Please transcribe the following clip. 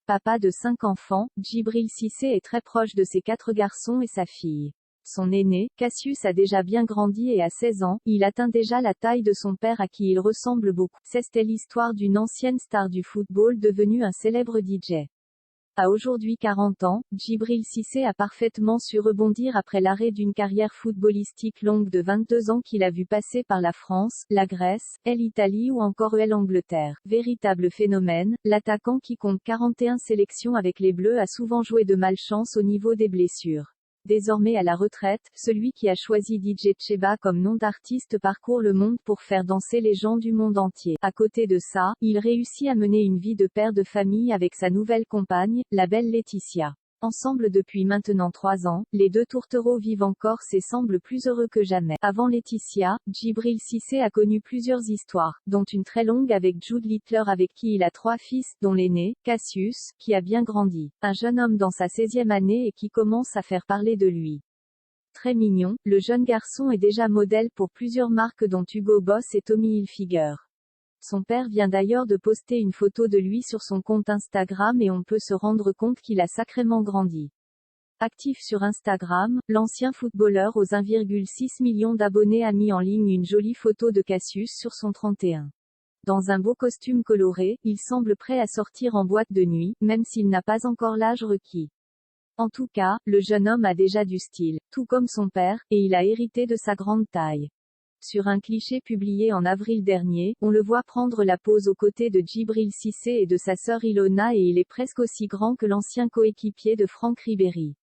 Papa de 5 enfants, Djibril Cissé est très proche de ses 4 garçons et sa fille. Son aîné, Cassius a déjà bien grandi et à 16 ans, il atteint déjà la taille de son père à qui il ressemble beaucoup. C'est l'histoire d'une ancienne star du football devenue un célèbre DJ. À aujourd'hui 40 ans, Djibril Cissé a parfaitement su rebondir après l'arrêt d'une carrière footballistique longue de 22 ans qu'il a vu passer par la France, la Grèce, l'Italie ou encore l'Angleterre. Véritable phénomène, l'attaquant qui compte 41 sélections avec les Bleus a souvent joué de malchance au niveau des blessures. Désormais à la retraite, celui qui a choisi DJ Cheba comme nom d'artiste parcourt le monde pour faire danser les gens du monde entier. À côté de ça, il réussit à mener une vie de père de famille avec sa nouvelle compagne, la belle Laetitia. Ensemble depuis maintenant 3 ans, les deux tourtereaux vivent encore et semblent plus heureux que jamais. Avant Laetitia, Djibril Cissé a connu plusieurs histoires, dont une très longue avec Jude Littler avec qui il a 3 fils, dont l'aîné, Cassius, qui a bien grandi. Un jeune homme dans sa 16e année et qui commence à faire parler de lui. Très mignon, le jeune garçon est déjà modèle pour plusieurs marques dont Hugo Boss et Tommy Hilfiger. Son père vient d'ailleurs de poster une photo de lui sur son compte Instagram et on peut se rendre compte qu'il a sacrément grandi. Actif sur Instagram, l'ancien footballeur aux 1,6 million d'abonnés a mis en ligne une jolie photo de Cassius sur son 31. Dans un beau costume coloré, il semble prêt à sortir en boîte de nuit, même s'il n'a pas encore l'âge requis. En tout cas, le jeune homme a déjà du style, tout comme son père, et il a hérité de sa grande taille. Sur un cliché publié en avril dernier, on le voit prendre la pose aux côtés de Djibril Cissé et de sa sœur Ilona et il est presque aussi grand que l'ancien coéquipier de Franck Ribéry.